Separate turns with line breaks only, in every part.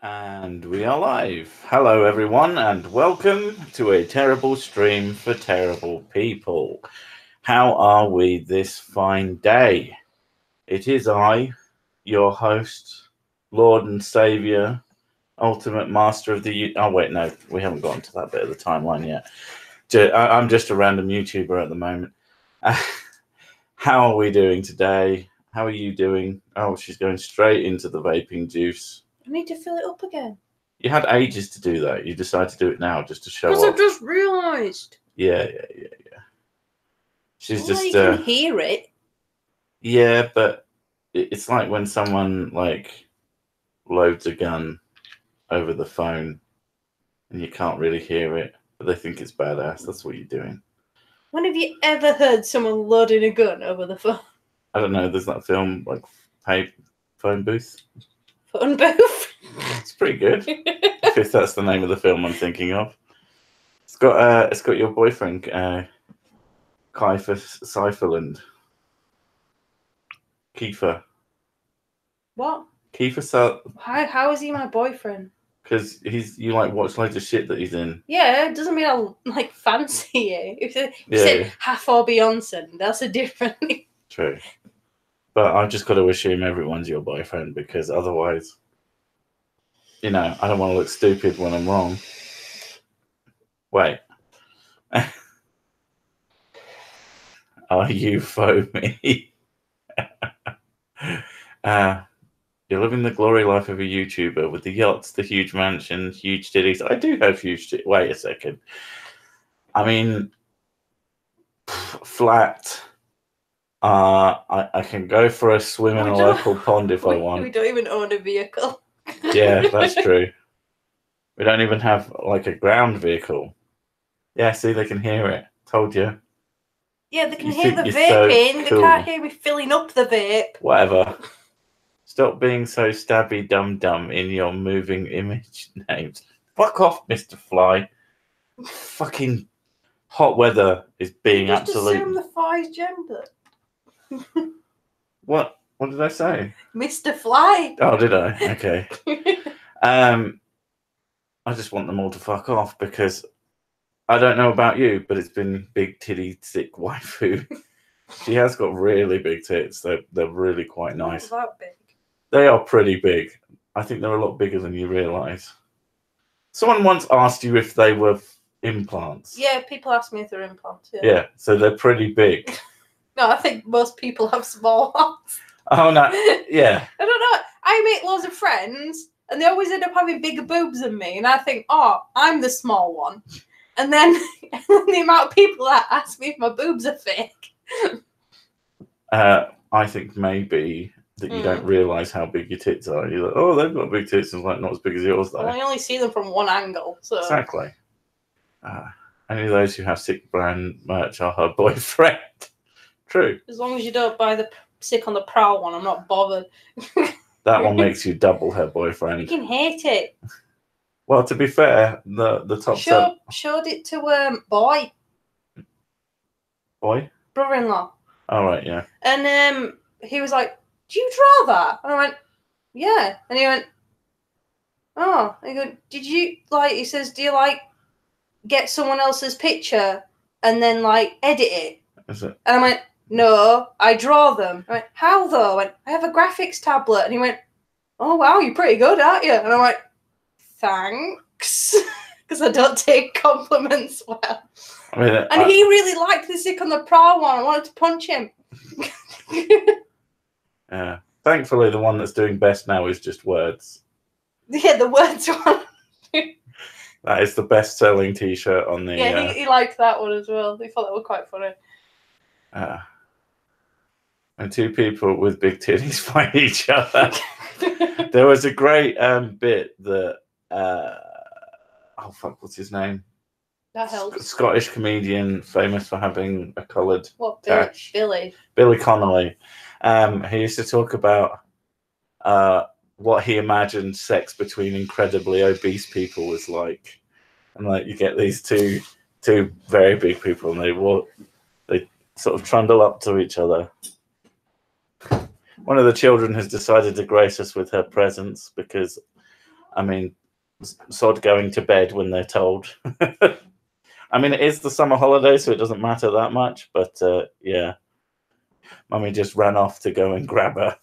And we are live. Hello, everyone, and welcome to a terrible stream for terrible people. How are we this fine day? It is I, your host, Lord and Saviour, Ultimate Master of the... Oh, wait, no, we haven't gotten to that bit of the timeline yet. I'm just a random YouTuber at the moment. How are we doing today? How are you doing? Oh, she's going straight into the vaping juice.
I need to fill it up again.
You had ages to do that. You decided to do it now just to show
Because
off.
I just realised.
Yeah. She's just...
you can hear it.
Yeah, but it's like when someone loads a gun over the phone and you can't really hear it, but they think it's badass. That's what you're doing.
When have you ever heard someone loading a gun over the phone?
I don't know. There's that film, Phone Booth.
Phone booth?
It's pretty good. If that's the name of the film I'm thinking of. It's got your boyfriend, Kiefer Sutherland. Kiefer.
What?
Kiefer Sutherland.
How is he my boyfriend?
Because you watch loads of shit that he's in.
Yeah, it doesn't mean I fancy you. If you said half or Beyonce, that's a different thing.
True. But I've just got to assume everyone's your boyfriend because otherwise, I don't want to look stupid when I'm wrong. Wait. Are you foamy? You're living the glory life of a YouTuber with the yachts, the huge mansion, huge titties. I do have huge titties. Wait a second. I mean, flat. I can go for a swim in a local pond if I want.
We don't even own a vehicle.
Yeah, that's true. We don't even have a ground vehicle. Yeah, see, they can hear it. Told you.
Yeah, they can hear the vaping. So cool. They can't hear me filling up the vape.
Whatever. Stop being so stabby dum-dum in your moving image names. Fuck off, Mr. Fly. Fucking hot weather is being absolute...
Just assume the fly's gender.
What? What did I say?
Mr. Fly.
Oh, did I? Okay. I just want them all to fuck off because I don't know about you, but it's been big titty sick waifu. She has got really big tits. They're really quite nice.
Not that big.
They are pretty big. I think they're a lot bigger than you realise. Someone once asked you if they were implants.
Yeah, people ask me if they're implants.
Yeah, so they're pretty big.
No, I think most people have small ones.
Oh, no. Yeah.
I don't know. I make loads of friends, and they always end up having bigger boobs than me. And I think, oh, I'm the small one. And then the amount of people that ask me if my boobs are fake.
I think maybe that you don't realise how big your tits are. You're like, oh, they've got big tits. And it's not as big as yours, though.
Well, I only see them from one angle. So.
Exactly. Any of those who have sick brand merch are her boyfriend. True.
As long as you don't buy the sick on the prowl one, I'm not bothered.
That one makes you double her boyfriend.
You can hate it.
Well, to be fair, the top
showed it to Boy.
Boy?
Brother-in-law.
Oh, right, yeah.
And he was like, do you draw that? And I went, yeah. And he went, oh. And he goes, did you, he says, do you, get someone else's picture and then, edit it?
Is it?
And I went, no, I draw them. I went, how though? I went, I have a graphics tablet. And he went, oh, wow, you're pretty good, aren't you? And I went, thanks. Because I don't take compliments well. He really liked the sick on the prowl one. I wanted to punch him.
Yeah. Thankfully, the one that's doing best now is just words.
Yeah, the words one.
That is the best-selling T-shirt on the...
Yeah, he liked that one as well. He thought that was quite funny.
And two people with big titties fight each other. There was a great bit that... oh, fuck, what's his name?
That helps.
Scottish comedian, famous for having a coloured
touch. Billy
Connolly. He used to talk about what he imagined sex between incredibly obese people was like. And you get these two very big people and they sort of trundle up to each other. One of the children has decided to grace us with her presence because I mean, sod going to bed when they're told. I mean, it is the summer holiday, so it doesn't matter that much. But yeah, Mummy just ran off to go and grab her.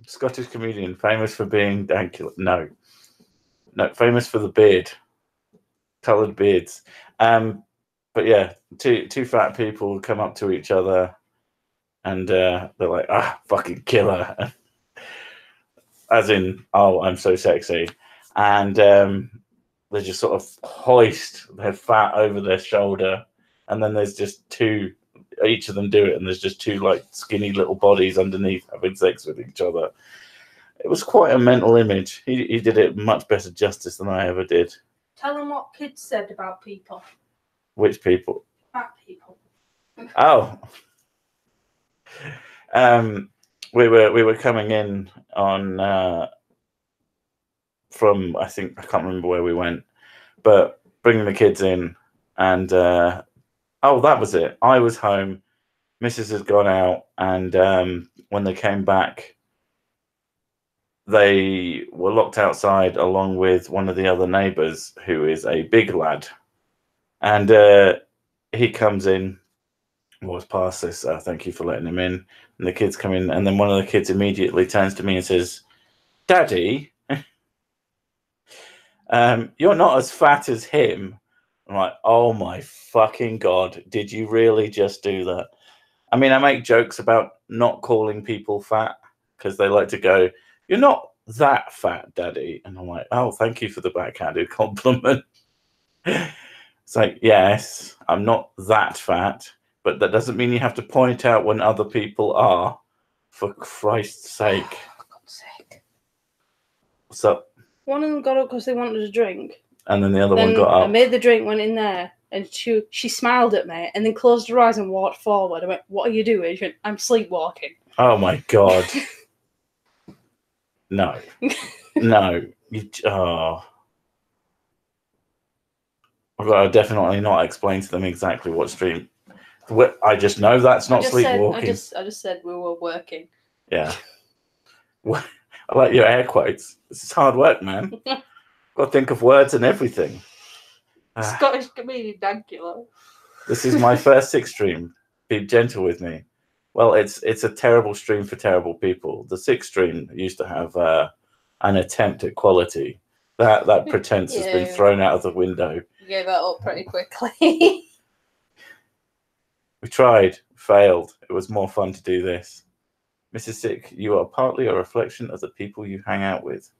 Scottish comedian, famous for being dank. No, famous for the beard, coloured beards. But yeah, two fat people come up to each other, and they're like, "Ah, fucking killer," as in, "Oh, I'm so sexy," and they just sort of hoist their fat over their shoulder, and then there's just two. Each of them do it, and there's just two like skinny little bodies underneath having sex with each other. It was quite a mental image. He did it much better justice than I ever did.
Tell them what kids said about people.
Which people?
Fat people.
Oh. We were coming in on from, I think, I can't remember where we went, but bringing the kids in, and oh, that was it. I was home. Mrs. had gone out, and when they came back, they were locked outside along with one of the other neighbours, who is a big lad. And he comes in, was past this, thank you for letting him in. And the kids come in, and then one of the kids immediately turns to me and says, "Daddy, you're not as fat as him." I'm like, oh my fucking God, did you really just do that? I mean, I make jokes about not calling people fat because they like to go, "You're not that fat, Daddy." And I'm like, oh, thank you for the backhanded compliment. It's like, yes, I'm not that fat, but that doesn't mean you have to point out when other people are, for Christ's sake.
For God's sake.
What's up?
One of them got up because they wanted a drink.
And then the other one got up.
I made the drink, went in there, and she smiled at me and then closed her eyes and walked forward. I went, "What are you doing?" She went, "I'm sleepwalking."
Oh my God. No. No. Oh. I've got to definitely not explain to them exactly what stream. I just know that's not sleepwalking.
I just said we were working.
Yeah. I like your air quotes. This is hard work, man. Got to think of words and everything.
Scottish comedian Dankula.
This is my first 6 stream. Be gentle with me. Well, it's a terrible stream for terrible people. The 6 stream used to have an attempt at quality. That pretense has been thrown out of the window.
You gave that up pretty quickly.
We tried, failed. It was more fun to do this. Mrs. Sick, you are partly a reflection of the people you hang out with.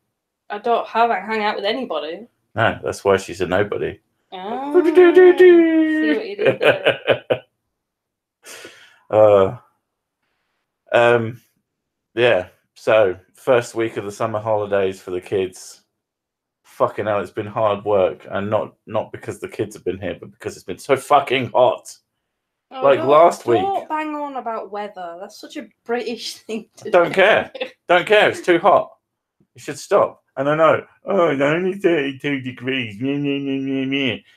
I don't hang out with anybody.
No, that's why she's a nobody.
Oh, see what you did there.
Yeah. So first week of the summer holidays for the kids. Fucking hell, it's been hard work, and not because the kids have been here, but because it's been so fucking hot.
Oh,
like last week.
Don't bang on about weather. That's such a British thing to do.
Don't care. Don't care. It's too hot. You should stop. And I know, oh, it's only 32 degrees.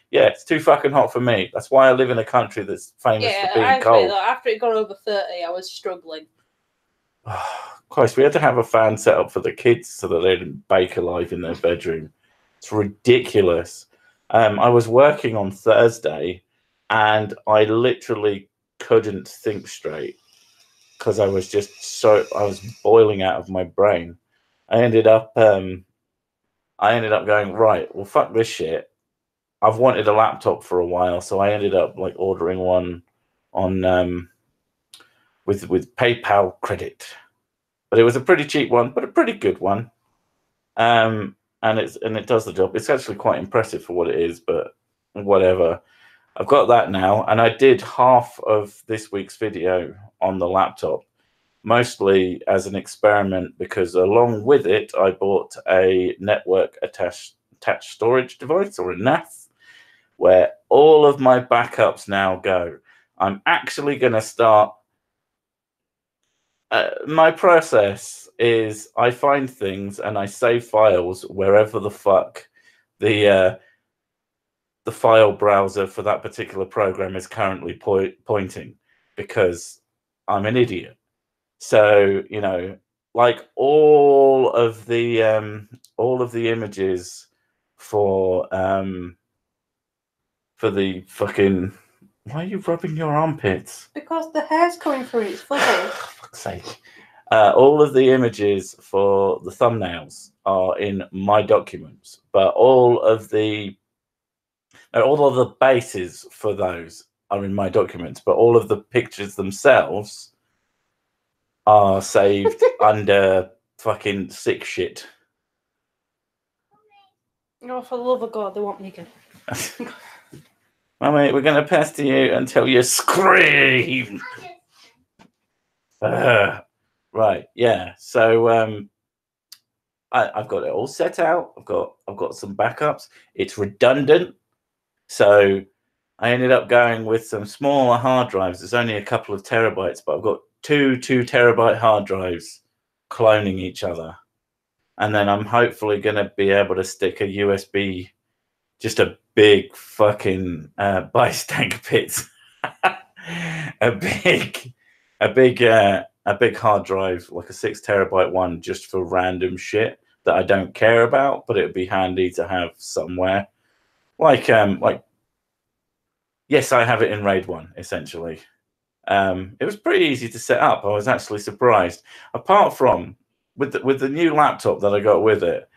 Yeah, it's too fucking hot for me. That's why I live in a country that's famous for being cold.
Though, after it got over 30, I was struggling.
Christ, we had to have a fan set up for the kids so that they didn't bake alive in their bedroom. It's ridiculous. I was working on Thursday, and I literally couldn't think straight because I was boiling out of my brain. I ended up going, right, well, fuck this shit. I've wanted a laptop for a while, so I ended up like ordering one on with PayPal credit. But it was a pretty cheap one, but a pretty good one. And it does the job. It's actually quite impressive for what it is, but whatever. I've got that now, and I did half of this week's video on the laptop, mostly as an experiment, because along with it, I bought a network attached storage device, or a NAS, where all of my backups now go. I'm actually going to start. My process is I find things and I save files wherever the fuck the file browser for that particular program is currently pointing, because I'm an idiot. So, like all of the images for the fucking. Why are you rubbing your armpits?
Because the hair's coming through. It's fuzzy.
Fuck's sake. All of the images for the thumbnails are in my documents, but all of the bases for those are in my documents, but all of the pictures themselves are saved under fucking sick shit.
Oh, for the love of God, they want me again.
Mummy, we're going to pester you until you scream. Right, yeah. So I've got it all set out. I've got some backups. It's redundant, so I ended up going with some smaller hard drives. It's only a couple of terabytes, but I've got two 2-terabyte hard drives cloning each other, and then I'm hopefully going to be able to stick a USB, just a big fucking bystander pit, a big hard drive, like a 6-terabyte one, just for random shit that I don't care about, but it would be handy to have somewhere. Like yes, I have it in RAID 1, essentially. It was pretty easy to set up. I was actually surprised. Apart from with the new laptop that I got with it,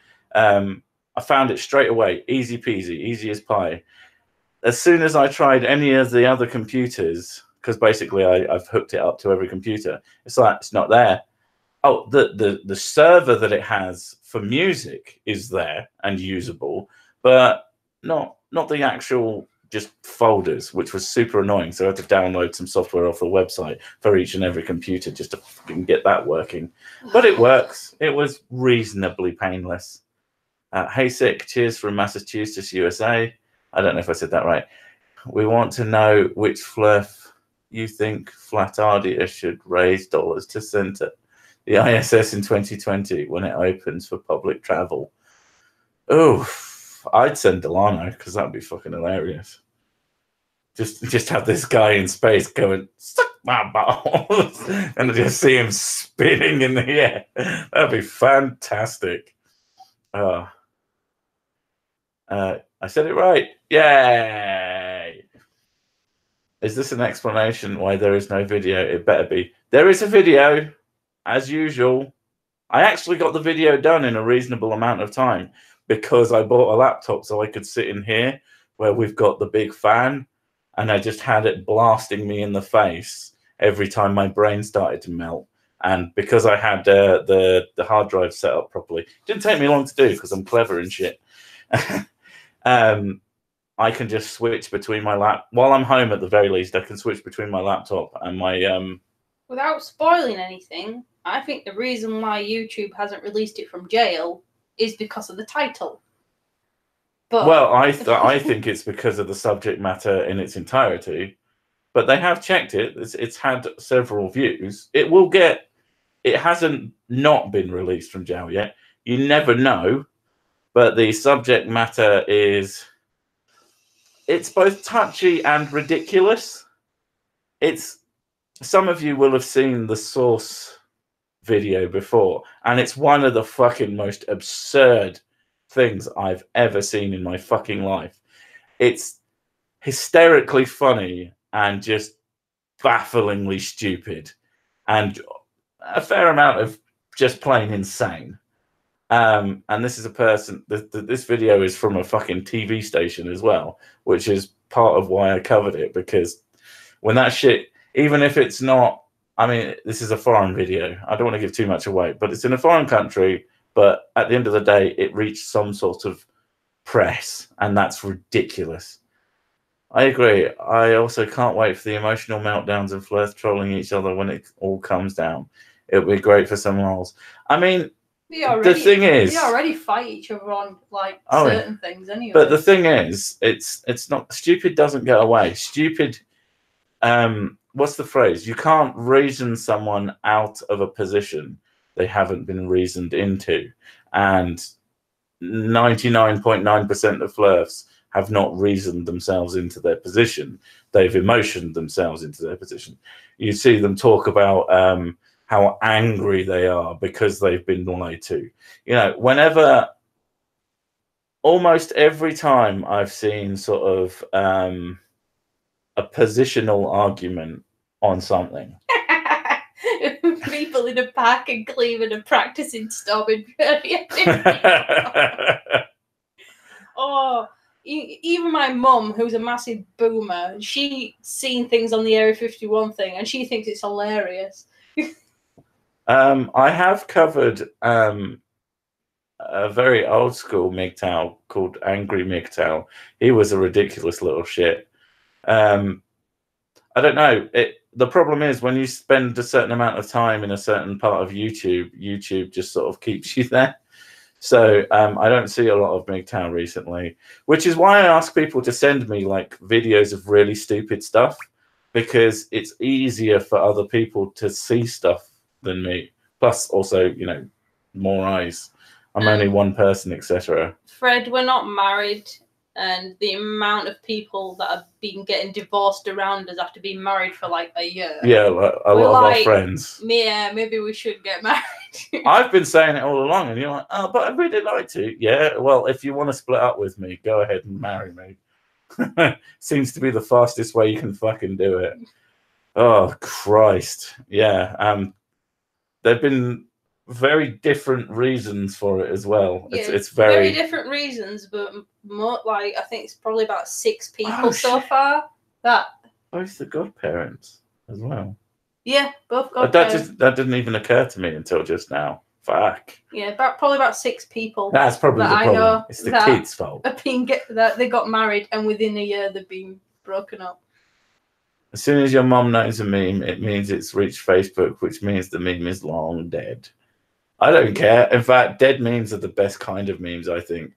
I found it straight away, easy peasy, easy as pie. As soon as I tried any of the other computers, because basically I've hooked it up to every computer, it's like it's not there. Oh, the server that it has for music is there and usable, but not the actual just folders, which was super annoying. So I had to download some software off the website for each and every computer just to fucking get that working. But it works. It was reasonably painless. Hey Sick, cheers from Massachusetts, USA. I don't know if I said that right. We want to know which flurf you think Flatardia should raise dollars to send to the ISS in 2020 when it opens for public travel. Oh, I'd send Delano because that'd be fucking hilarious. Just have this guy in space going, suck my balls, and just see him spinning in the air. That'd be fantastic. I said it right. Yay! Is this an explanation why there is no video? It better be. There is a video, as usual. I actually got the video done in a reasonable amount of time because I bought a laptop so I could sit in here where we've got the big fan, and I just had it blasting me in the face every time my brain started to melt. And because I had the hard drive set up properly, it didn't take me long to do because I'm clever and shit. I can just switch between my while I'm home at the very least. I can switch between my laptop and my
Without spoiling anything, I think the reason why YouTube hasn't released it from jail is because of the title. But
well, I think it's because of the subject matter in its entirety. But they have checked it. It's had several views. It hasn't not been released from jail yet. You never know. But the subject matter it's both touchy and ridiculous. Some of you will have seen the Source video before, and it's one of the fucking most absurd things I've ever seen in my fucking life. It's hysterically funny and just bafflingly stupid, and a fair amount of just plain insane. And this is a person. This video is from a fucking TV station as well, which is part of why I covered it, because when that shit, even if it's not, I mean, this is a foreign video. I don't want to give too much away, but it's in a foreign country. But at the end of the day, it reached some sort of press, and that's ridiculous. I agree. I also can't wait for the emotional meltdowns and Flirth trolling each other when it all comes down. It'll be great for some roles. I mean, the thing is,
we already fight each other on certain things anyway.
But the thing is, it's not stupid. Doesn't get away. Stupid. What's the phrase? You can't reason someone out of a position they haven't been reasoned into, and 99.9% of Flirths have not reasoned themselves into their position. They've emotioned themselves into their position. You see them talk about how angry they are because they've been lied to. You know, whenever, almost every time I've seen sort of a positional argument on something.
People in a park in Cleveland are practicing storming. Oh, even my mum, who's a massive boomer, she seen things on the Area 51 thing, and she thinks it's hilarious.
I have covered a very old school MGTOW called Angry MGTOW. He was a ridiculous little shit. I don't know. The problem is when you spend a certain amount of time in a certain part of YouTube, YouTube just sort of keeps you there. So I don't see a lot of MGTOW recently, which is why I ask people to send me like videos of really stupid stuff, because it's easier for other people to see stuff than me. Plus, also, you know, more eyes. I'm only one person, etc.
Fred, we're not married, and the amount of people that have been getting divorced around us after being married for like a year.
Yeah, like, a lot of our friends.
Yeah, maybe we should get married.
I've been saying it all along, and you're like, oh, but I'd really like to. Yeah, well, if you want to split up with me, go ahead and marry me. Seems to be the fastest way you can fucking do it. Oh, Christ. Yeah. There've been very different reasons for it as well.
Yeah,
it's very
different reasons, but more, like, I think it's probably about 6 people so far. That
both the godparents as well.
Yeah, both godparents.
That didn't even occur to me until just now. Fuck.
Yeah, probably about 6 people.
That's probably the problem. I know it's the kids' fault.
That they got married, and within a year they've been broken up.
As soon as your mom knows a meme, it means it's reached Facebook, which means the meme is long dead. I don't care. In fact, dead memes are the best kind of memes, I think.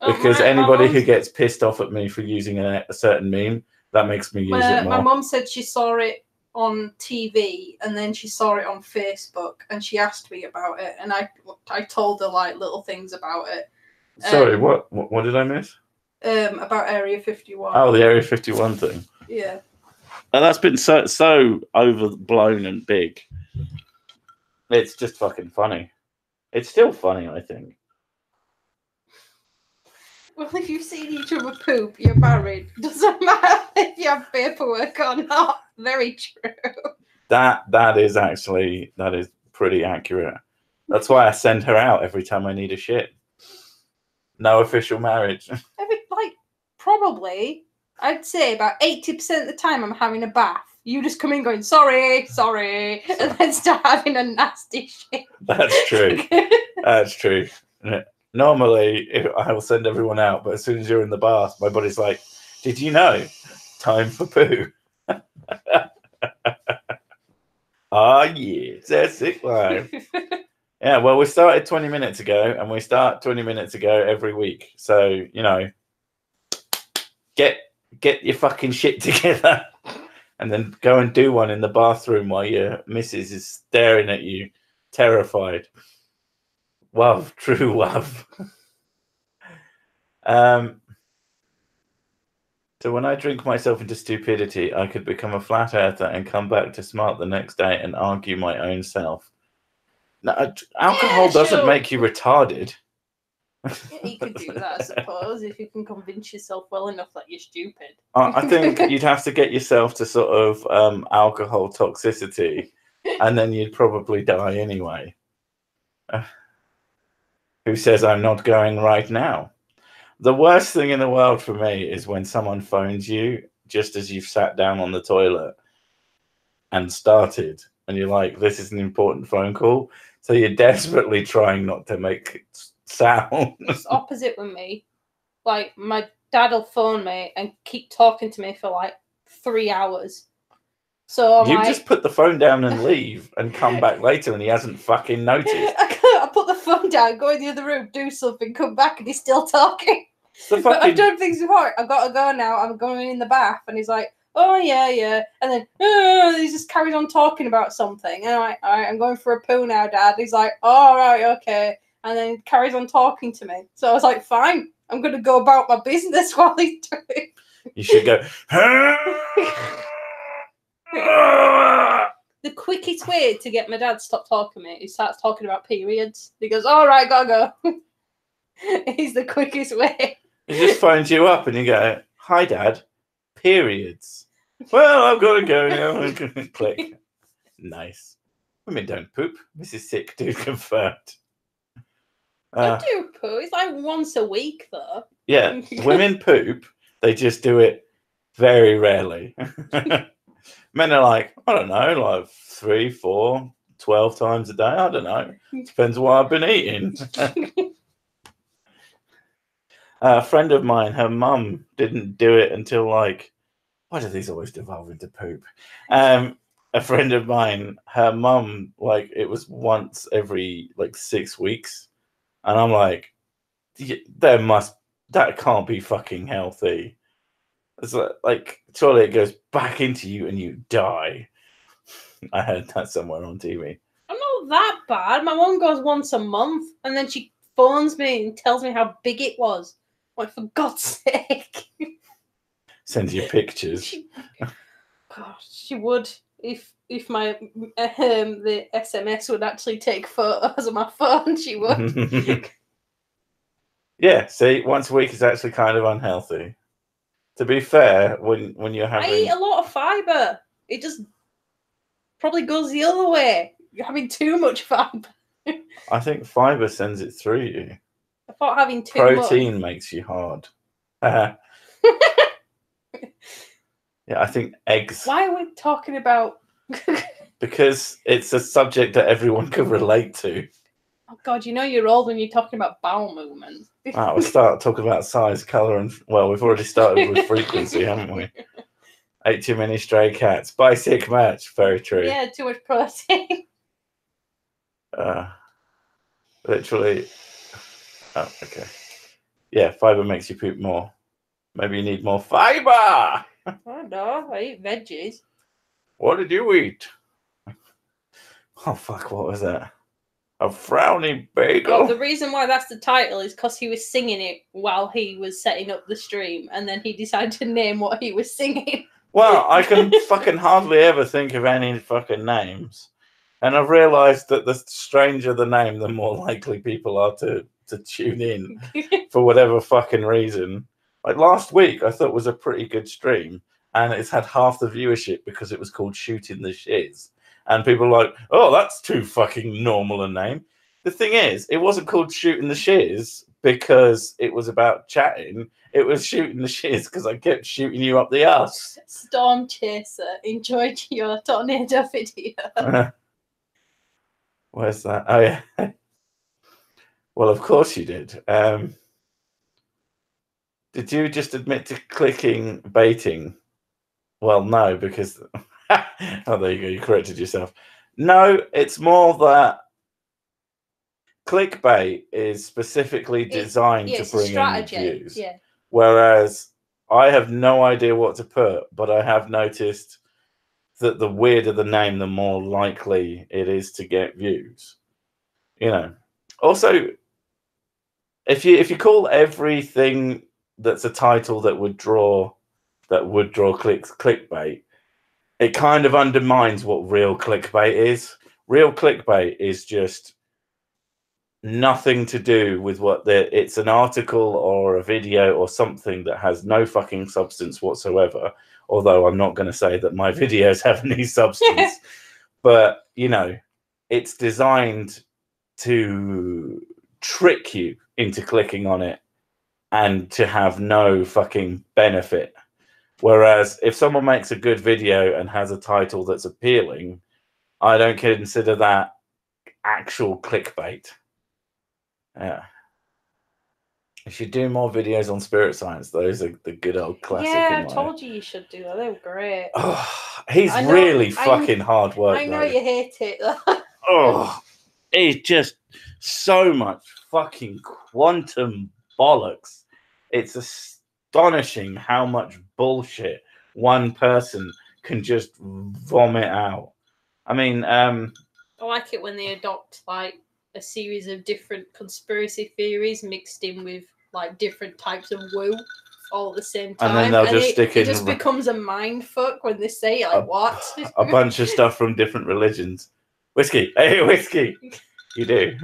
Because anybody who gets pissed off at me for using a certain meme, that makes me use it more.
My mom said she saw it on TV, and then she saw it on Facebook, and she asked me about it, and I told her like little things about it.
Sorry, what did I miss?
About Area 51.
Oh, the Area 51 thing.
Yeah.
And that's been so overblown and big. It's just fucking funny. It's still funny, I think.
Well, if you've seen each other poop, you're married. Doesn't matter if you have paperwork or not. Very true.
That is pretty accurate. That's why I send her out every time I need a shit. No official marriage.
Probably, I'd say about 80% of the time I'm having a bath. You just come in going, sorry, and then start having a nasty shit.
That's true. That's true. Normally, I will send everyone out, but as soon as you're in the bath, my body's like, did you know? Time for poo. Oh, yeah, it's a sick life. Yeah, well, we started 20 minutes ago, and we start 20 minutes ago every week. So, you know, get your fucking shit together and then go and do one in the bathroom while your missus is staring at you, terrified. Love, true love. So when I drink myself into stupidity, I could become a flat earther and come back to smart the next day and argue my own self. Now, alcohol doesn't make you retarded.
Yeah, you could do that, I suppose, if you can convince yourself well enough that you're stupid.
I think you'd have to get yourself to sort of alcohol toxicity, and then you'd probably die anyway. Who says I'm not going right now? The worst thing in the world for me is when someone phones you just as you've sat down on the toilet and started, and you're like, this is an important phone call. So you're desperately trying not to make sound.
It's opposite with me. Like, my dad will phone me and keep talking to me for like 3 hours. So
you just put the phone down and leave and come back later, and he hasn't fucking noticed.
I put the phone down, go in the other room, do something, come back, and he's still talking. But I've done things before. I've got to go now. I'm going in the bath, and he's like, "Oh yeah," and then he just carries on talking about something. And I'm like, "All right, I'm going for a poo now, Dad." He's like, "Oh, all right, okay," and then carries on talking to me. So I was like, "Fine, I'm going to go about my business while he's doing."
You should go.
the quickest way to get my dad to stop talking to me, he starts talking about periods. He goes, all right, gotta go. It's the quickest way.
He just phones you up and you go, hi, Dad, periods. Well, I've got to go now. Click. Nice. Women don't poop. This is sick, dude, confirmed.
I do poo. It's like once a week, though.
Yeah, women poop. They just do it very rarely. Men are like, I don't know, like 3, 4, 12 times a day. I don't know. Depends what I've been eating. A friend of mine, her mum didn't do it until like, why do these always devolve into poop? A friend of mine, her mum, like it was once every like 6 weeks. And I'm like, that can't be fucking healthy. It's like surely it goes back into you and you die. I heard that somewhere on TV.
I'm not that bad. My mum goes once a month and then she phones me and tells me how big it was. Like, for God's sake.
Sends you pictures.
She would if my the SMS would actually take photos of my phone. She would.
Yeah, see, once a week is actually kind of unhealthy. To be fair, when you're having...
I eat a lot of fibre. It just probably goes the other way. You're having too much fibre.
I think fibre sends it through you.
I thought having too
Protein
much
makes you hard. Yeah, I think eggs...
Why are we talking about...
Because it's a subject that everyone can relate to.
Oh, God, you know you're old when you're talking about bowel movements.
We'll start talking about size, colour, and... Well, we've already started with frequency, haven't we? Ate too many stray cats. Buy sick match. Very true.
Yeah, too much protein.
Literally... Oh, okay. Yeah, fibre makes you poop more. Maybe you need more fibre!
I don't know. I eat veggies.
What did you eat? Oh, fuck, what was that? A frowny bagel?
Well, the reason why that's the title is because he was singing it while he was setting up the stream, and then he decided to name what he was singing.
Well, I can fucking hardly ever think of any fucking names. And I've realised that the stranger the name, the more likely people are to tune in for whatever fucking reason. Like last week, I thought was a pretty good stream, and it's had half the viewership because it was called Shooting the Shiz. And people are like, oh, that's too fucking normal a name. The thing is, it wasn't called Shooting the Shiz because it was about chatting. It was Shooting the Shiz because I kept shooting you up the ass.
Storm Chaser enjoyed your tornado video.
Where's that? Oh, yeah. Well, of course you did. Did you just admit to clicking baiting? Well, no, because... Oh, there you go. You corrected yourself. No, it's more that clickbait is specifically designed to bring in views.
Yeah.
Whereas I have no idea what to put, but I have noticed that the weirder the name, the more likely it is to get views. You know. Also, if you call everything that's a title that would draw clicks clickbait, it kind of undermines what real clickbait is. Real clickbait is just nothing to do with it's an article or a video or something that has no fucking substance whatsoever. Although I'm not going to say that my videos have any substance. But, you know, it's designed to trick you into clicking on it and to have no fucking benefit. Whereas if someone makes a good video and has a title that's appealing, I don't consider that actual clickbait. Yeah. You should do more videos on spirit science. Those are the good old classic.
Yeah, I told you should do that. They were great.
Oh, he's really fucking hard work.
I know you hate it.
Oh, it's just so much fucking quantum bollocks. It's astonishing how much bullshit one person can just vomit out. I mean, I
like it when they adopt like a series of different conspiracy theories mixed in with like different types of woo. all at the same time.
And then they'll just stick in.
It just becomes a mind fuck when they say it, like, what?
A bunch of stuff from different religions. Whiskey. Hey, whiskey. You do.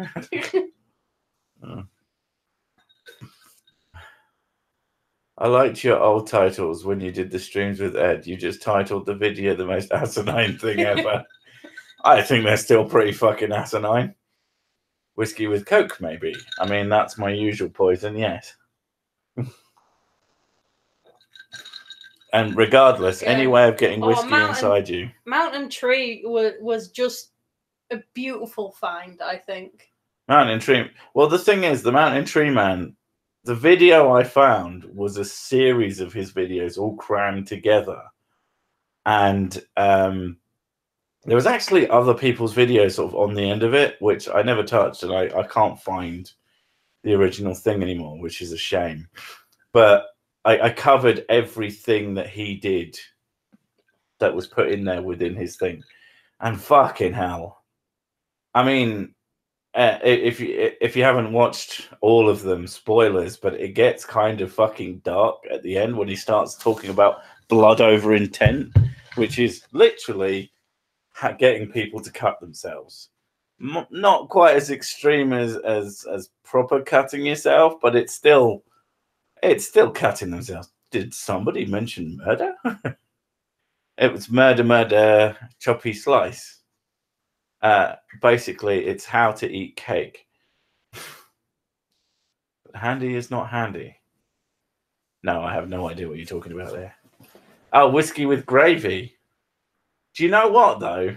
I liked your old titles when you did the streams with Ed. You just titled the video the most asinine thing ever. I think they're still pretty fucking asinine. Whiskey with Coke, maybe. I mean, that's my usual poison, yes. And regardless, any way of getting whiskey inside you.
Mountain Tree was just a beautiful find, I think.
Mountain Tree. Well, the thing is, the Mountain Tree Man, the video I found was a series of his videos all crammed together. And there was actually other people's videos sort of on the end of it, which I never touched, and I can't find the original thing anymore, which is a shame. But I covered everything that he did that was put in there within his thing. And fucking hell. I mean, if you haven't watched all of them, spoilers, but it gets kind of fucking dark at the end when he starts talking about blood over intent, which is literally getting people to cut themselves. Not quite as extreme as proper cutting yourself, but it's still cutting themselves. Did somebody mention murder? It was murder, choppy slice. Basically, it's how to eat cake. But handy is not handy. No, I have no idea what you're talking about there. Oh, whiskey with gravy. Do you know what, though?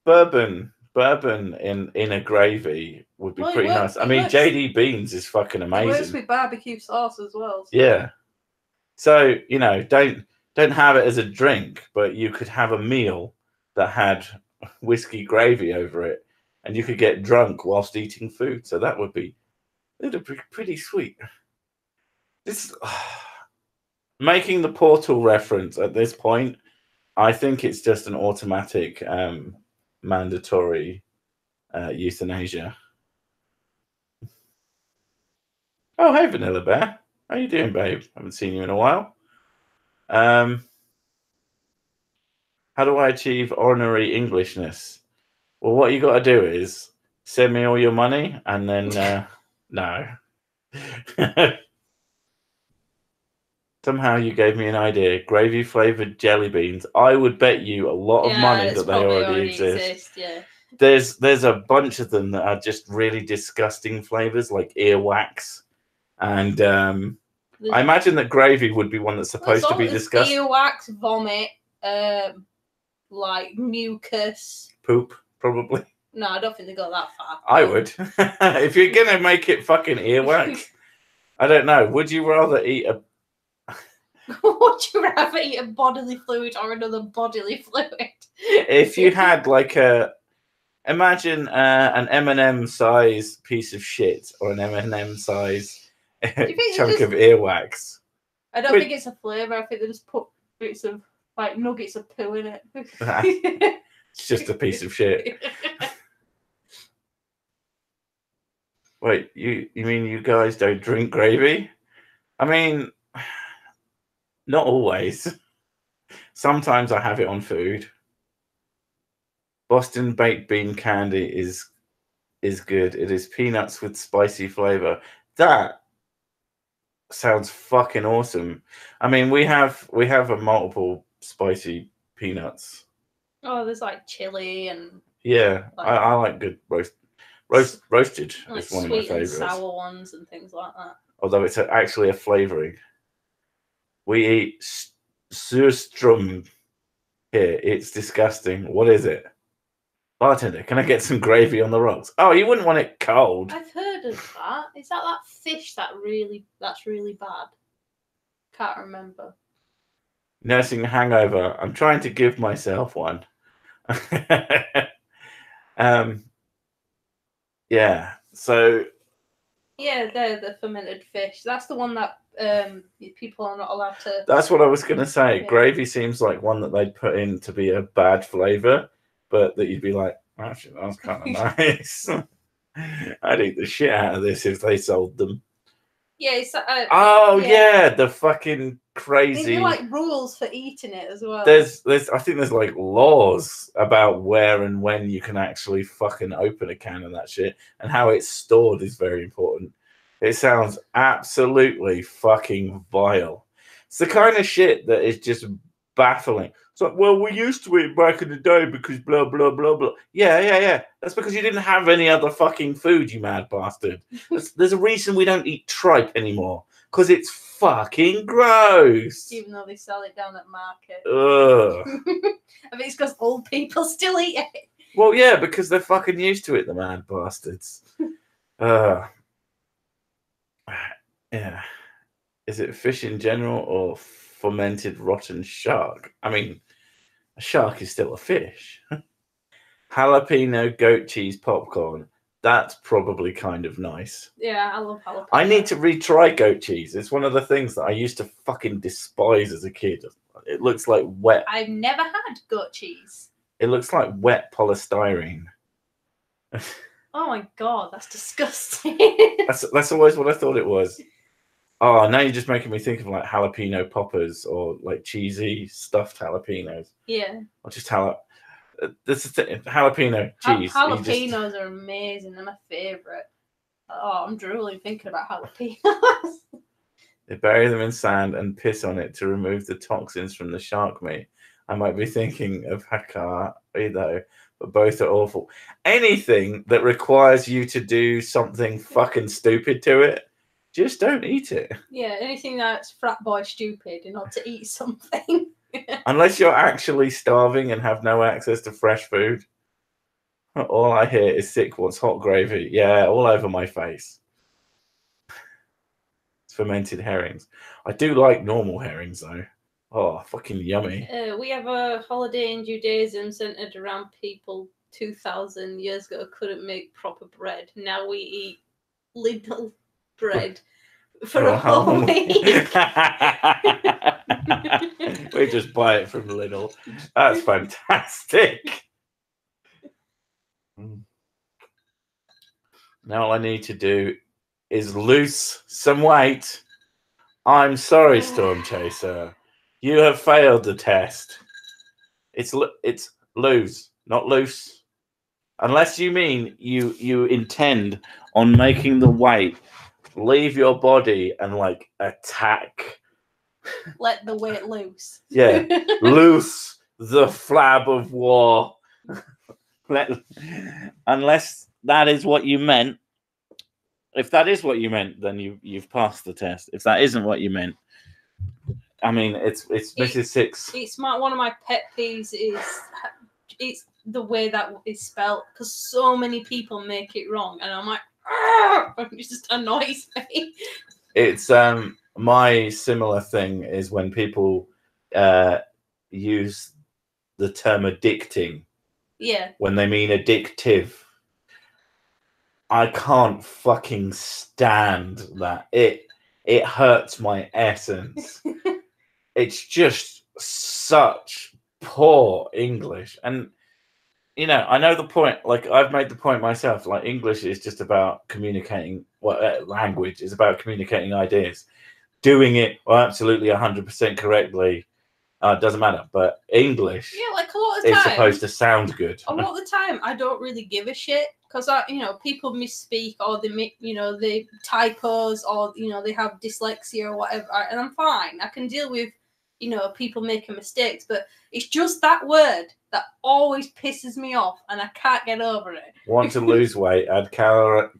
Bourbon in a gravy would be pretty nice. I mean, JD Beans is fucking amazing. It works
with barbecue sauce as well. So.
Yeah. So, you know, don't have it as a drink, but you could have a meal that had whiskey gravy over it, and you could get drunk whilst eating food. So that would be pretty sweet. This making the Portal reference at this point, I think it's just an automatic mandatory euthanasia. Oh, hey, Vanilla Bear. How you doing, babe? Haven't seen you in a while. How do I achieve honorary Englishness? Well, what you got to do is send me all your money, and then no. Somehow you gave me an idea. Gravy flavored jelly beans. I would bet you a lot of money that they already exist. Yeah. There's a bunch of them that are just really disgusting flavors, like earwax, and I imagine that gravy would be one that's supposed to be disgusting.
Earwax, vomit, like mucus,
poop, probably.
No, I don't think they go that far.
I would. If you're gonna make it fucking earwax, I don't know. Would you rather eat a
Would you rather eat a bodily fluid or another bodily fluid?
If you had like imagine an M&M size piece of shit or an M&M size chunk of earwax.
I don't think it's a flavour. I think they just put bits of like nuggets of poo in it.
It's just a piece of shit. Wait, you mean you guys don't drink gravy? I mean, not always. Sometimes I have it on food. Boston baked bean candy is good. It is peanuts with spicy flavor. That sounds fucking awesome. I mean, we have a multiple spicy peanuts.
Oh, there's like chili and
yeah, like, I like good roasted.
Like
is one of my favorites.
And sour ones and things like that.
Although it's actually a flavoring. We eat surströmming here. It's disgusting. What is it? Bartender, can I get some gravy on the rocks? Oh, you wouldn't want it cold.
I've heard of that. Is that fish that's really bad? Can't remember.
Nursing a hangover. I'm trying to give myself one. Yeah. So.
Yeah, they're the fermented fish. That's the one that people are not allowed to.
That's what I was going to say. Yeah. Gravy seems like one that they'd put in to be a bad flavor, but that you'd be like, actually, that's kind of nice. I'd eat the shit out of this if they sold them.
Yeah, it's
Oh yeah, the fucking crazy.
They do like rules for eating it as well.
There's I think there's like laws about where and when you can actually fucking open a can and that shit, and how it's stored is very important. It sounds absolutely fucking vile. It's the kind of shit that is just baffling. It's like, well, we used to eat back in the day because blah blah blah blah. Yeah. That's because you didn't have any other fucking food, you mad bastard. There's a reason we don't eat tripe anymore, because it's fucking gross.
Even though they sell it down at market.
Ugh.
I think it's because old people still eat it.
Well, yeah, because they're fucking used to it, the mad bastards. Yeah. Is it fish in general or fermented rotten shark? I mean, a shark is still a fish. Jalapeno goat cheese popcorn. That's probably kind of nice.
Yeah, I love jalapeno.
I need to retry goat cheese. It's one of the things that I used to fucking despise as a kid. It looks like wet.
I've never had goat cheese.
It looks like wet polystyrene.
Oh my god, that's disgusting.
That's always what I thought it was. Oh, now you're just making me think of like jalapeno poppers or like cheesy stuffed jalapenos.
Yeah.
Or just jalapeno cheese.
Jalapenos are amazing. They're my favourite. Oh, I'm drooling thinking about jalapenos.
They bury them in sand and piss on it to remove the toxins from the shark meat. I might be thinking of hakari though, but both are awful. Anything that requires you to do something fucking stupid to it, just don't eat it.
Yeah, anything that's frat boy stupid in order to eat something.
Unless you're actually starving and have no access to fresh food. All I hear is sick wants hot gravy. Yeah, all over my face. It's fermented herrings. I do like normal herrings though. Oh, fucking yummy.
We have a holiday in Judaism centered around people 2,000 years ago couldn't make proper bread. Now we eat little bread for a whole week.
We just buy it from Lidl. That's fantastic. Now all I need to do is lose some weight. I'm sorry, Storm Chaser. You have failed the test. It's lose, not loose. Unless you mean you intend on making the weight leave your body and like attack.
Let the weight loose.
Yeah, loose the flab of war. Unless that is what you meant. If that is what you meant, then you've passed the test. If that isn't what you meant, I mean, it's Mrs. Six.
It's one of my pet peeves is it's the way that is spelled, because so many people make it wrong, and I'm like, it just annoys me.
It's my similar thing is when people use the term addicting.
Yeah.
When they mean addictive. I can't fucking stand that. It hurts my essence. It's just such poor English. And, you know, I know the point. Like, I've made the point myself. Like, English is just about communicating. Language is about communicating ideas. Doing it absolutely 100% correctly doesn't matter. But English
like a lot of
is supposed to sound good.
A lot of the time, I don't really give a shit. Because, people misspeak or they typos or, they have dyslexia or whatever. And I'm fine. I can deal with, people making mistakes. But it's just that word that always pisses me off and I can't get over it.
Want to lose weight? Add Carolina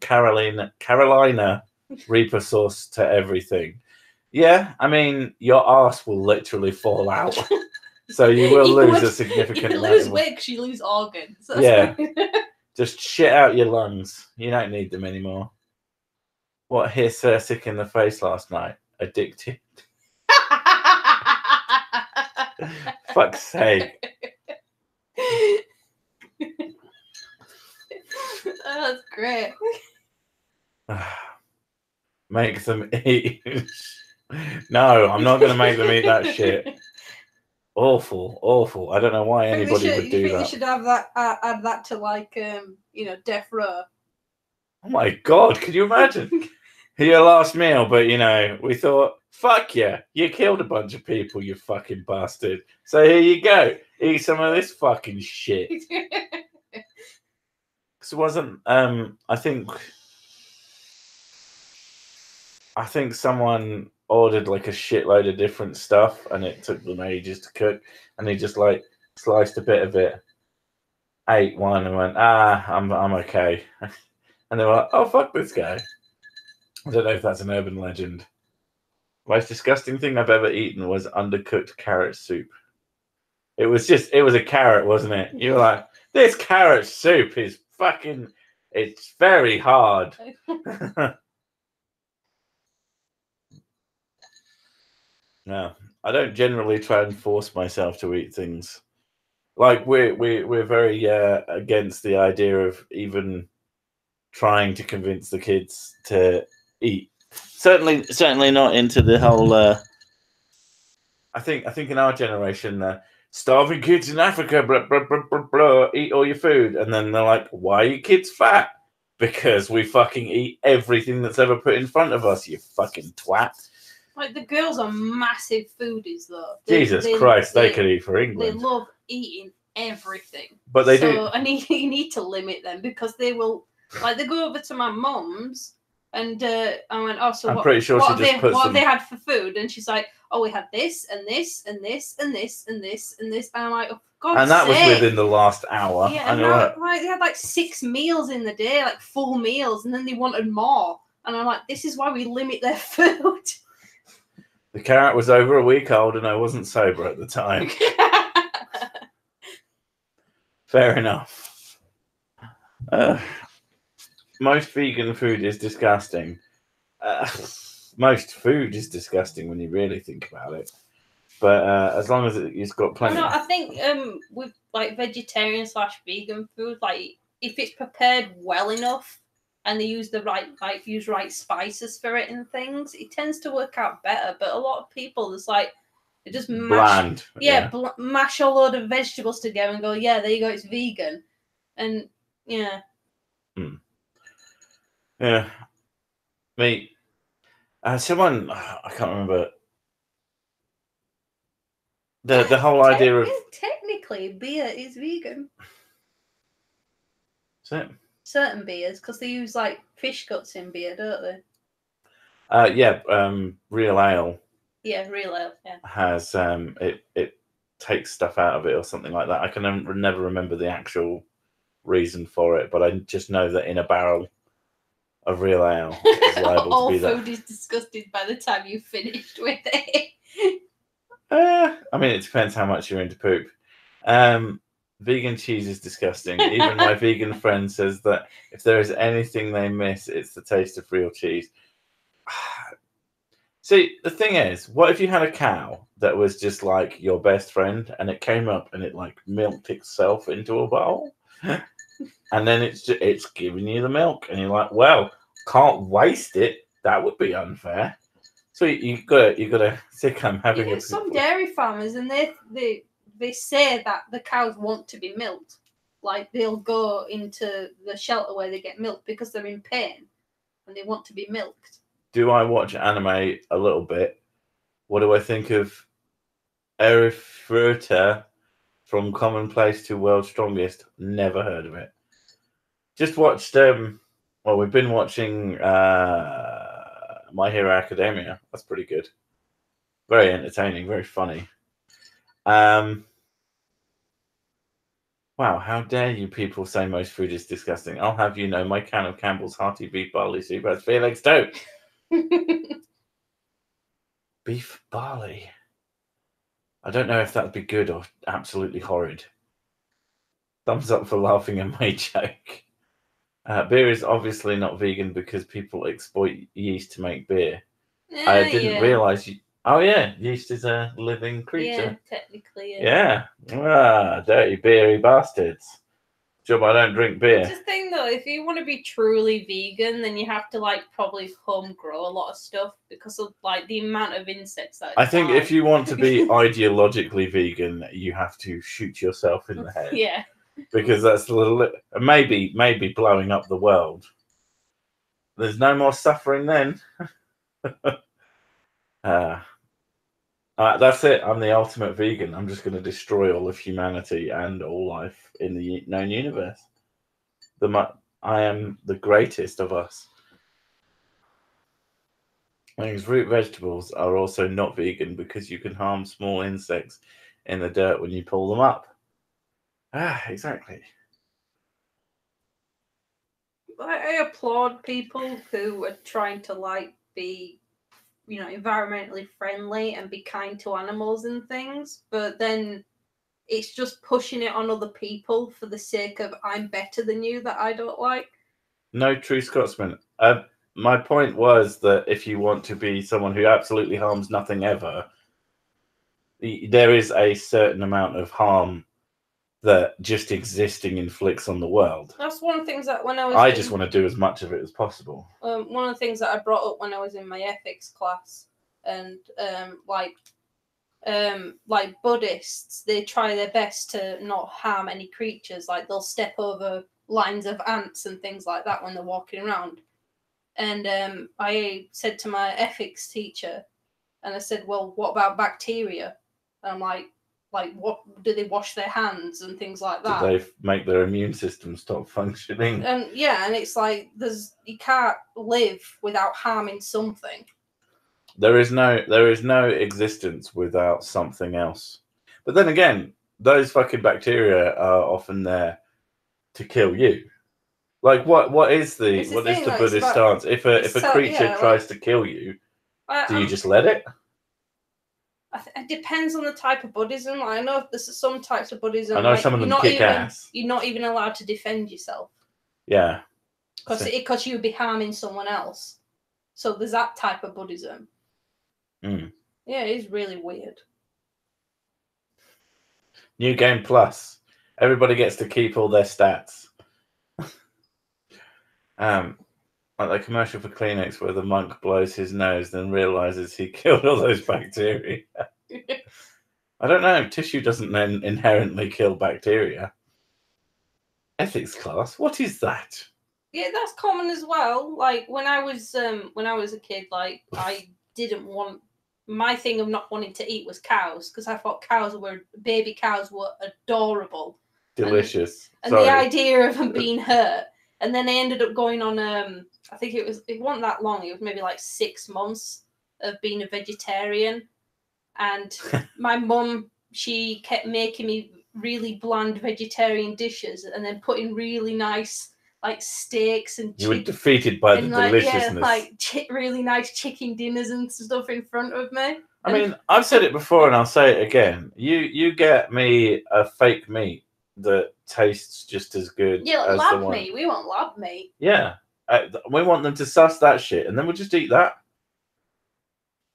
Reaper sauce to everything. Yeah, I mean, your ass will literally fall out. So you will lose a significant amount.
You lose weight because you lose organs.
Yeah. Just shit out your lungs. You don't need them anymore. What hit her sick in the face last night? Addicted. Fuck's sake.
That's great.
Make them eat. No, I'm not going to make them eat that shit. Awful. I don't know why anybody would do that.
You should have that. Add that to like, death row.
Oh my god! Can you imagine? your last meal, but you know, we thought, fuck yeah, you killed a bunch of people, you fucking bastard. So here you go, eat some of this fucking shit. Because it wasn't. I think someone ordered like a shitload of different stuff, and it took them ages to cook. And he just like sliced a bit of it, ate one, and went, I'm okay. And they were like, oh fuck this guy. I don't know if that's an urban legend. The most disgusting thing I've ever eaten was undercooked carrot soup. It was a carrot, wasn't it? You were like, this carrot soup is fucking, it's very hard. No, I don't generally try and force myself to eat things. Like we're very against the idea of even trying to convince the kids to eat. Certainly not into the whole. I think in our generation, starving kids in Africa, blah, blah, blah, blah, blah, eat all your food, and then they're like, "Why are you kids fat?" Because we fucking eat everything that's ever put in front of us. You fucking twat.
Like the girls are massive foodies, though.
Jesus Christ, they could eat for England.
They love eating everything,
but they do.
And you need to limit them because they will. Like they go over to my mum's. And I went, oh, so
I'm pretty sure
what have they had for food? And she's like, oh, we had this and this and this and this and this and this. And I'm like, oh, God.
And that was within the last hour.
Yeah, and like, they had like 6 meals in the day, like full meals, and then they wanted more. And I'm like, this is why we limit their food.
The carrot was over a week old, and I wasn't sober at the time. Fair enough. Most vegan food is disgusting. Most food is disgusting when you really think about it. But as long as it's got plenty.
No, I think with like vegetarian/vegan food, like if it's prepared well enough and they use the right spices for it and things, it tends to work out better. But a lot of people, it's like they just mash, mash a load of vegetables together and go, yeah, there you go, it's vegan, and yeah.
Yeah, me. Someone I can't remember. The whole idea of
technically beer is vegan.
Is it?
Certain beers, because they use like fish guts in beer, don't they?
Real ale.
Yeah, real ale. Yeah.
Has it takes stuff out of it or something like that. I can never remember the actual reason for it, but I just know that in a barrel of real ale is liable
all
to be
food is disgusted by the time you've finished with it.
I mean, it depends how much you're into poop. Vegan cheese is disgusting. Even my vegan friend says that if there is anything they miss, it's the taste of real cheese. See, the thing is, what if you had a cow that was just like your best friend and it came up and it like milked itself into a bowl? And then it's giving you the milk, and you're like, well, can't waste it. That would be unfair. So you gotta think I'm having
some dairy farmers, and they say that the cows want to be milked. Like they'll go into the shelter where they get milked because they're in pain and they want to be milked.
Do I watch anime a little bit? What do I think of Erifruta from Commonplace to World's Strongest? Never heard of it. Just watched. We've been watching My Hero Academia. That's pretty good. Very entertaining. Very funny. Wow! How dare you people say most food is disgusting? I'll have you know, my can of Campbell's Hearty Beef Barley Soup has Felix too. Beef barley. I don't know if that'd be good or absolutely horrid. Thumbs up for laughing at my joke. Beer is obviously not vegan because people exploit yeast to make beer. I didn't realise. Oh yeah, yeast is a living creature.
Yeah, technically. Yeah.
Dirty beery bastards. Job, I don't drink beer.
It's the thing though, if you want to be truly vegan, then you have to like probably home grow a lot of stuff because of like the amount of insects that.
I think if you want to be ideologically vegan, you have to shoot yourself in the head.
Yeah.
Because that's maybe blowing up the world. There's no more suffering then. That's it. I'm the ultimate vegan. I'm just going to destroy all of humanity and all life in the known universe. I am the greatest of us. Things root vegetables are also not vegan because you can harm small insects in the dirt when you pull them up. Exactly.
I applaud people who are trying to like be, you know, environmentally friendly and be kind to animals and things, but then it's just pushing it on other people for the sake of I'm better than you that I don't like.
No true Scotsman. My point was that if you want to be someone who absolutely harms nothing ever, there is a certain amount of harm that just existing inflicts on the world.
That's one of the things that when
I just want to do as much of it as possible.
One of the things that I brought up when I was in my ethics class, and like Buddhists, they try their best to not harm any creatures. Like they'll step over lines of ants and things like that when they're walking around. And I said to my ethics teacher, and I said, well, what about bacteria? And I'm like, what do they wash their hands and things like that?
Do they make their immune system stop functioning?
And yeah, and it's like you can't live without harming something.
There is no existence without something else. But then again, those fucking bacteria are often there to kill you. Like what is the Buddhist stance? If a creature tries to kill you, do you just let it?
It depends on the type of Buddhism. I know there's some types of Buddhism.
I know some of them kick ass.
You're not even allowed to defend yourself.
Yeah.
Because you would be harming someone else. So there's that type of Buddhism.
Mm.
Yeah, it is really weird.
New Game Plus. Everybody gets to keep all their stats. Like the commercial for Kleenex where the monk blows his nose, then realizes he killed all those bacteria. I don't know. Tissue doesn't then inherently kill bacteria. Ethics class? What is that?
Yeah, that's common as well. Like when I was a kid, like I didn't want. My thing of not wanting to eat was cows because I thought baby cows were adorable,
delicious,
and the idea of them being hurt. And then I ended up going on. I think it wasn't that long. It was maybe like 6 months of being a vegetarian, and my mum, she kept making me really bland vegetarian dishes, and then putting really nice like steaks and
you were defeated by the deliciousness.
Yeah, like really nice chicken dinners and stuff in front of me.
I mean, I've said it before and I'll say it again. You get me a fake meat that tastes just as good.
Yeah, like lab meat. We want lab meat.
Yeah, we want them to suss that shit, and then we'll just eat that.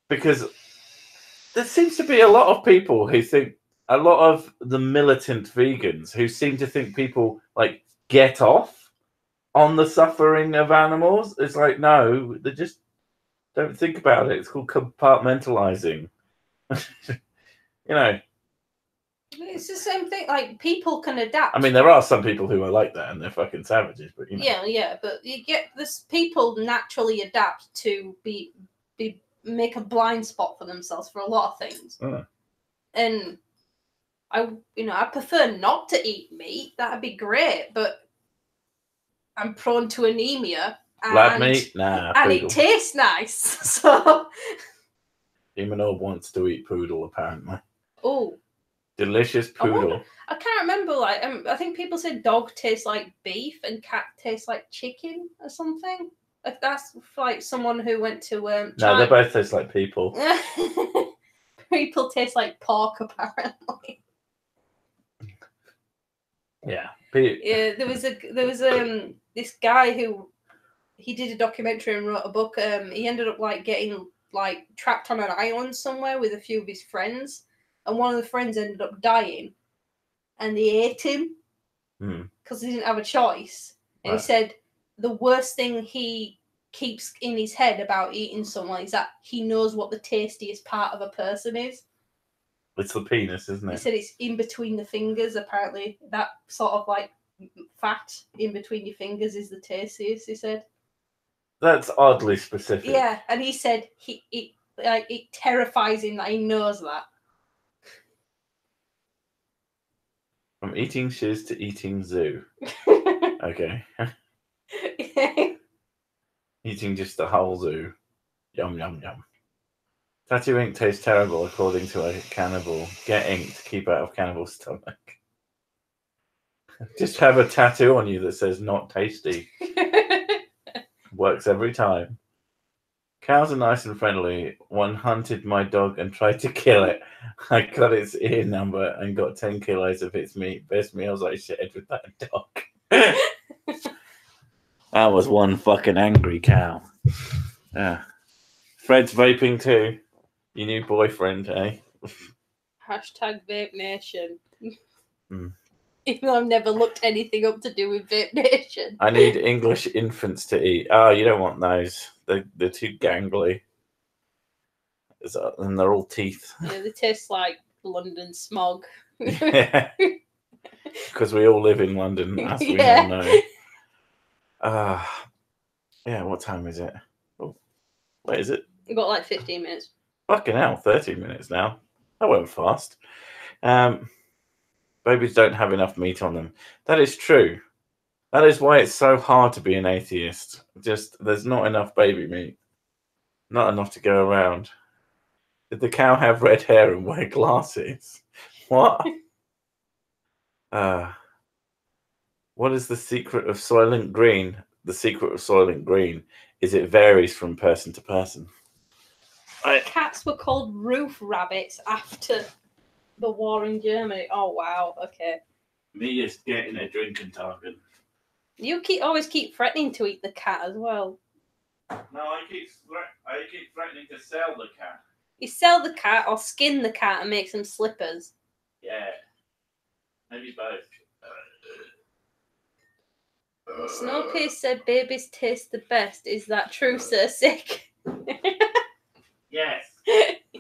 Because there seems to be a lot of people who think, a lot of the militant vegans who seem to think people like get off on the suffering of animals. It's like, no, they just don't think about it. It's called compartmentalizing. You know.
It's the same thing. Like people can adapt.
I mean, there are some people who are like that, and they're fucking savages. But you know.
Yeah. But you get this. People naturally adapt to make a blind spot for themselves for a lot of things. And I prefer not to eat meat. That'd be great, but I'm prone to anemia.
Lab meat, nah.
And poodle. It tastes nice, so.
Human Orb wants to eat poodle, apparently.
Oh.
Delicious poodle.
I can't remember. Like, I think people said dog tastes like beef and cat tastes like chicken or something. Like that's like someone who went to.
No, they both taste like people.
People taste like pork, apparently.
Yeah.
Yeah. There was this guy who he did a documentary and wrote a book. He ended up like getting like trapped on an island somewhere with a few of his friends. And one of the friends ended up dying, and they ate him because they didn't have a choice. And He said the worst thing he keeps in his head about eating someone is that he knows what the tastiest part of a person is.
It's the penis, isn't it?
He said it's in between the fingers. Apparently, that sort of like fat in between your fingers is the tastiest. He said.
That's oddly specific.
Yeah, and he said it terrifies him that he knows that.
From eating shiz to eating zoo. Okay. Eating just the whole zoo. Yum, yum, yum. Tattoo ink tastes terrible, according to a cannibal. Get ink to keep out of cannibal's stomach. Just have a tattoo on you that says not tasty. Works every time. Cows are nice and friendly. One hunted my dog and tried to kill it. I got its ear number and got 10 kilos of its meat. Best meals I shared with that dog. That was one fucking angry cow. Yeah. Fred's vaping too. Your new boyfriend, eh?
Hashtag Vape Nation.
Mm.
Even though I've never looked anything up to do with Vape Nation.
I need English infants to eat. Oh, you don't want those. They're too gangly. And they're all teeth.
Yeah, they taste like London smog.
Yeah. Because we all live in London, as we all know. Yeah, what time is it? Oh, wait, is it?
We've got like 15 minutes.
Fucking hell, 13 minutes now. That went fast. Babies don't have enough meat on them. That is true. That is why it's so hard to be an atheist. Just, there's not enough baby meat. Not enough to go around. Did the cow have red hair and wear glasses? What? What is the secret of Soylent Green? The secret of Soylent Green is it varies from person to person.
Cats were called roof rabbits after the war in Germany. Oh, wow. Okay.
Me is getting a drinking target.
You always keep threatening to eat the cat as well.
No, I keep threatening to sell the cat.
You sell the cat or skin the cat and make some slippers.
Yeah. Maybe both.
Snowpace said babies taste the best. Is that true, Sir Sick?
Yes.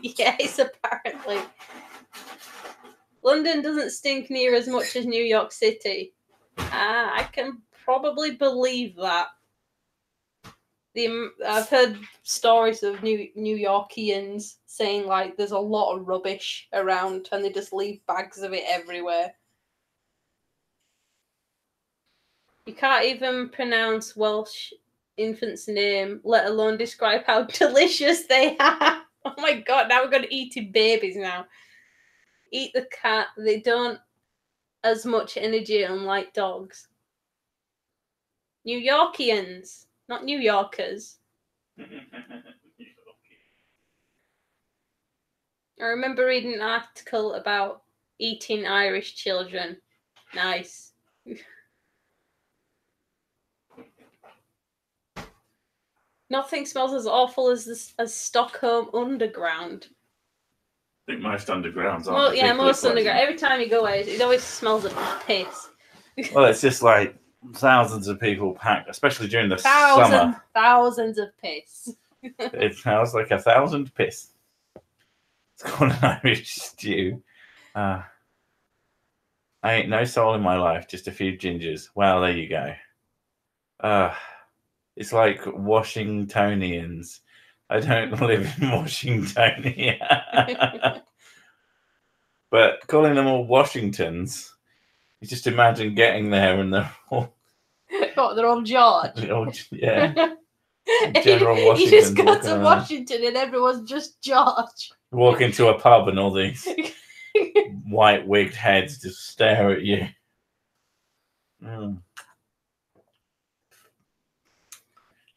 Yes, apparently. London doesn't stink near as much as New York City. I can probably believe that. I've heard stories of New Yorkians saying like there's a lot of rubbish around and they just leave bags of it everywhere. You can't even pronounce Welsh infant's name, let alone describe how delicious they are. Oh my god, now we're going to eating babies now. Eat the cat. They don't as much energy, unlike dogs. New Yorkians, not New Yorkers. I remember reading an article about eating Irish children. Nice. Nothing smells as awful as Stockholm Underground.
I think most undergrounds are.
Well, yeah, most underground. Every time you go out, it always smells of piss.
Well, it's just like thousands of people packed, especially during the summer.
Thousands of piss.
It smells like 1,000 piss. It's called an Irish stew. I ain't no soul in my life, just a few gingers. Well, there you go. It's like Washingtonians. I don't live in Washington. But calling them all Washingtons, you just imagine getting there and they're all...
What, they're all George?
Yeah. General Washington.
You just go to Washington and everyone's just George.
You walk into a pub and all these white wigged heads just stare at you.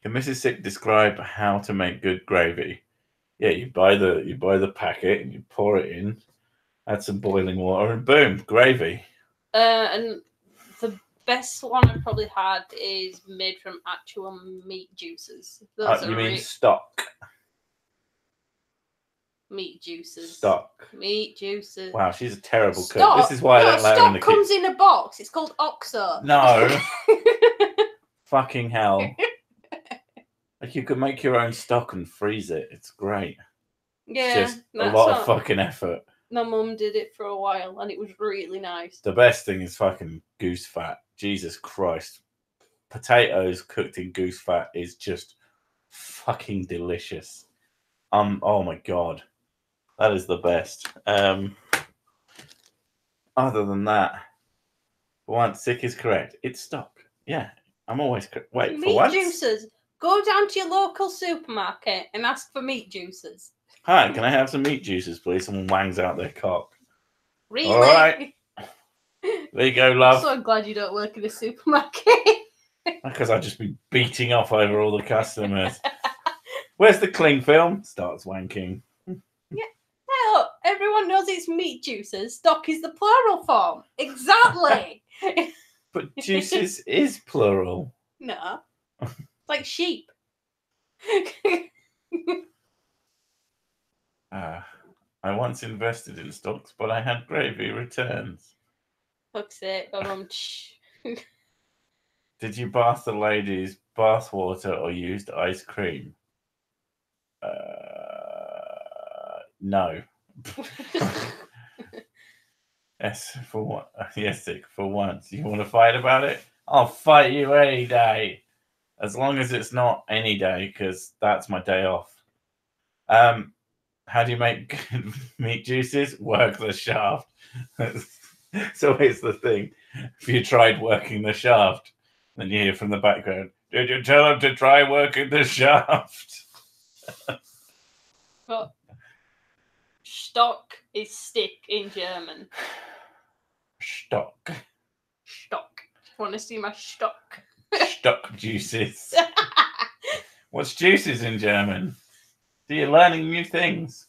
Can Mrs. Sick describe how to make good gravy? Yeah, you buy the packet and you pour it in, add some boiling water, and boom, gravy.
And the best one I've probably had is made from actual meat juices.
You mean stock?
Meat juices.
Stock.
Meat juices.
Wow, she's a terrible
stock.
cook. This is why I don't let her in the kitchen.
Stock comes in a box. It's called Oxo.
No. Fucking hell. Like you could make your own stock and freeze it. It's great.
Yeah.
It's just a lot of fucking effort.
My mum did it for a while and it was really nice.
The best thing is fucking goose fat. Jesus Christ. Potatoes cooked in goose fat is just fucking delicious. Oh my god, that is the best. Other than that, for once, sick is correct. It's stock. Yeah, I'm always correct. Wait, for
Meat
once?
juices. Go down to your local supermarket and ask for meat juices.
Hi, can I have some meat juices, please? Someone wangs out their cock.
Really?
All right. There you go,
I'm
love.
so glad you don't work in a supermarket.
Because I'd just be beating off over all the customers. Where's the cling film? Starts wanking.
Hell, everyone knows it's meat juices. Stock is the plural form. Exactly.
But juices is plural.
No. It's like sheep.
I once invested in stocks, but I had gravy returns.
Fuck's sake.
Did you bath the ladies bath water or used ice cream? No. Yes, for what? Yes, Dick, for once. You want to fight about it? I'll fight you any day. As long as it's not any day, because that's my day off. How do you make good meat juices? Work the shaft. So here's the thing. If you tried working the shaft, then you hear from the background, did you tell him to try working the shaft?
But stock is stick in German.
Stock.
Stock. Want to see my stock?
Stock juices. What's juices in German? So you're learning new things.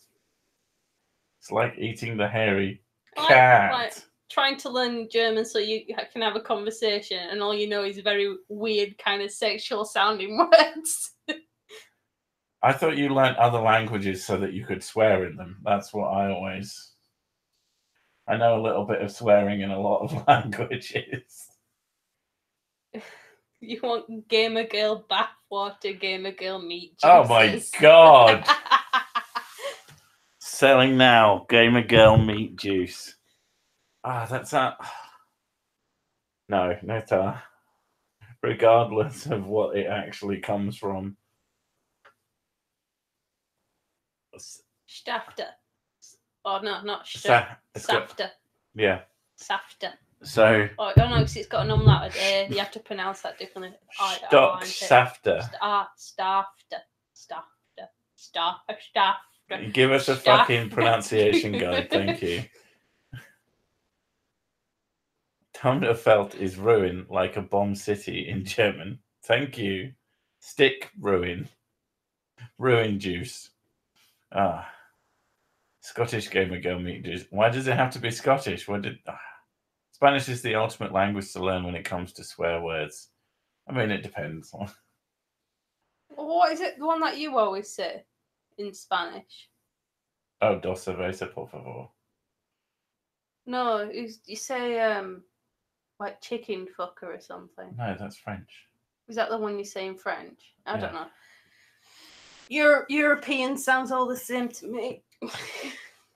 It's like eating the hairy cat.
Like trying to learn German so you can have a conversation and all you know is very weird kind of sexual sounding words.
I thought you learnt other languages so that you could swear in them. That's what I always... I know a little bit of swearing in a lot of languages.
You want gamer girl bathwater, gamer girl meat juices.
Oh my god! Selling now, gamer girl meat juice. That's not... No, tar. Regardless of what it actually comes from.
Stafter. Oh no, not Safter.
Yeah.
Safter.
So.
Oh no, because it's got an umlaut. You have to pronounce that differently.
Stock Safter.
Stafter.
Give us a fucking pronunciation guide, thank you. Tunderfeld is ruin like a bomb city in German. Thank you. Stick ruin. Ruin juice. Scottish gamer girl meat juice. Why does it have to be Scottish? Spanish is the ultimate language to learn when it comes to swear words. I mean, it depends.
What is it? The one that you always say in Spanish?
Oh, dos cerveza, por favor.
No, you say like chicken fucker or something.
No, that's French.
Is that the one you say in French? I don't know. European sounds all the same to me.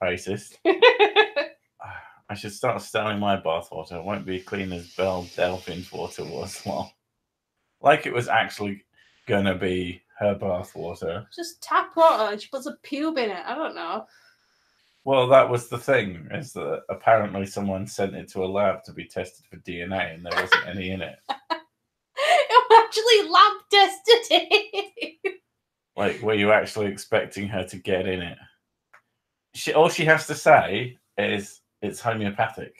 Racist. I should start selling my bathwater. It won't be clean as Belle Delphine's water was. Well, like it was actually gonna be her bathwater.
Just tap water and she puts a pube in it. I don't know.
Well, that was the thing, is that apparently someone sent it to a lab to be tested for DNA and there wasn't any in it.
It actually lab tested it.
Like, were you actually expecting her to get in it? All she has to say is it's homeopathic.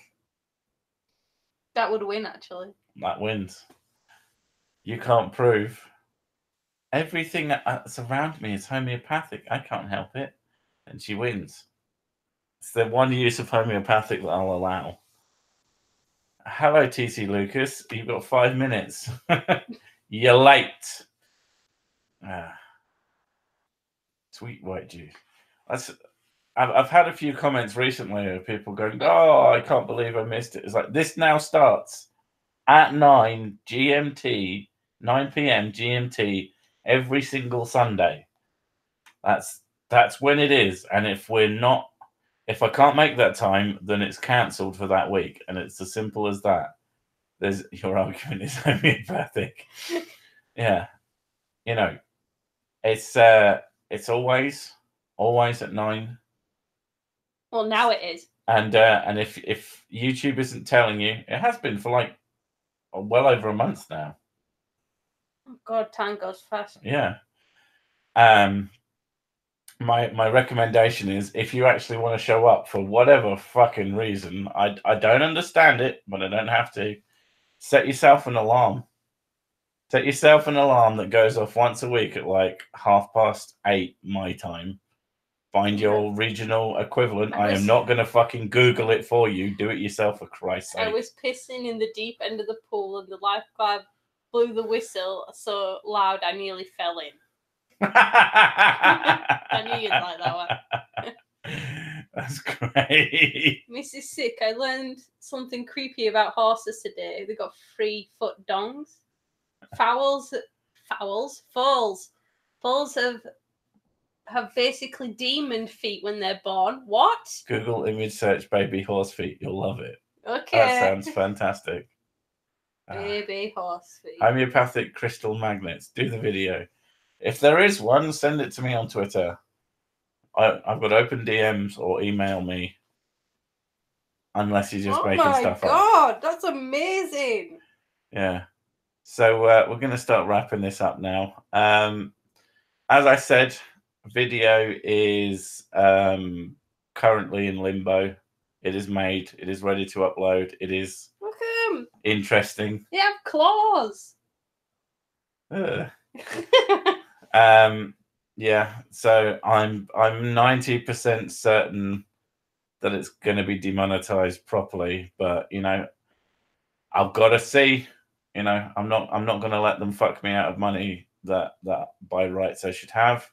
That would win, actually.
That wins. You can't prove. Everything that's around me is homeopathic. I can't help it. And she wins. It's the one use of homeopathic that I'll allow. Hello, TC Lucas. You've got 5 minutes. You're late. Sweet white juice. I've had a few comments recently of people going, oh, I can't believe I missed it. It's like, this now starts at 9 GMT, 9 p.m. GMT every single Sunday. That's when it is. And if I can't make that time, then it's cancelled for that week. And it's as simple as that. Your argument is homeopathic. Yeah. You know, It's always at 9.
Well, now it is.
And if YouTube isn't telling you, it has been for like well over a month now.
Oh God, time goes fast.
Yeah. My recommendation is, if you actually want to show up for whatever fucking reason, I don't understand it, but I don't have to. Set yourself an alarm. Set yourself an alarm that goes off once a week at like 8:30 my time. Find your regional equivalent. I am not going to fucking Google it for you. Do it yourself, for Christ's sake.
I was pissing in the deep end of the pool and the lifeguard blew the whistle so loud I nearly fell in. I knew you'd like that one.
That's great.
Mrs. Sick, I learned something creepy about horses today. They got 3-foot dongs. Foals have basically demon feet when they're born. What?
Google image search baby horse feet. You'll love it.
Okay.
That sounds fantastic.
Baby horse feet.
Homeopathic crystal magnets. Do the video. If there is one, send it to me on Twitter. I've got open DMs, or email me. Unless you're just making stuff up.
Oh my God, that's amazing.
Yeah. So we're going to start wrapping this up now. As I said, video is currently in limbo. It is made. It is ready to upload. It is interesting.
They have claws.
Yeah. So I'm 90% certain that it's going to be demonetized properly, but I've got to see. I'm not going to let them fuck me out of money that by rights I should have,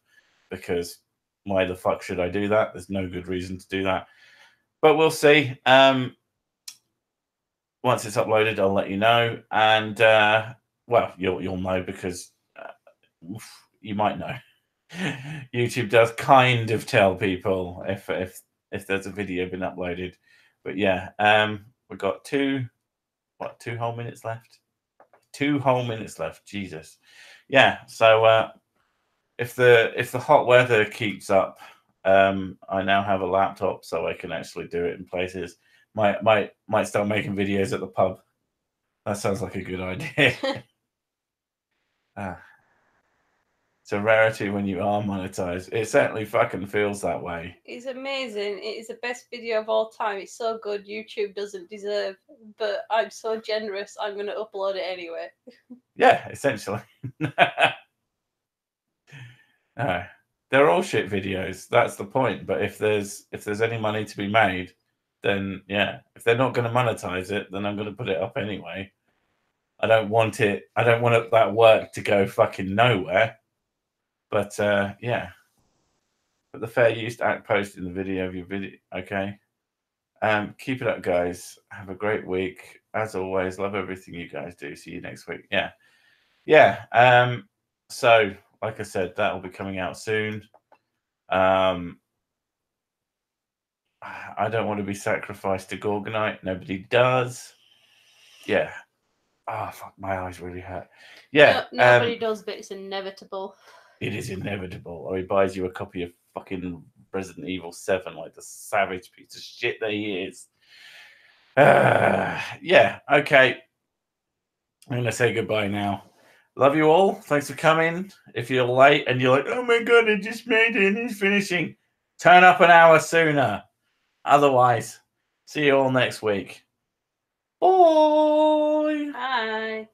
because why the fuck should I do that? There's no good reason to do that. But we'll see. Once it's uploaded, I'll let you know, and well, you'll know, because you might know. YouTube does kind of tell people if there's a video been uploaded. But yeah, we've got 2 whole minutes left. 2 whole minutes left. Jesus. Yeah. So if the hot weather keeps up, I now have a laptop, so I can actually do it in places. Might start making videos at the pub. That sounds like a good idea. It's a rarity when you are monetized. It certainly fucking feels that way.
It's amazing. It is the best video of all time. It's so good, YouTube doesn't deserve. But I'm so generous, I'm going to upload it anyway.
Yeah, essentially. They're all shit videos. That's the point. But if there's any money to be made, then yeah. If they're not going to monetize it, then I'm going to put it up anyway. I don't want it. I don't want that work to go fucking nowhere. But yeah. Put the fair use to act post in the video of your video. Okay. Keep it up, guys. Have a great week. As always, love everything you guys do. See you next week. Yeah. Yeah. So, like I said, that will be coming out soon. I don't want to be sacrificed to Gorgonite. Nobody does. Yeah. Oh, fuck. My eyes really hurt. Yeah.
No, nobody does, but it's inevitable.
It is inevitable. Or he buys you a copy of fucking Resident Evil 7, like the savage piece of shit that he is. Yeah, okay. I'm going to say goodbye now. Love you all. Thanks for coming. If you're late and you're like, oh my God, I just made it and it's finishing, turn up an hour sooner. Otherwise, see you all next week. Bye.
Bye.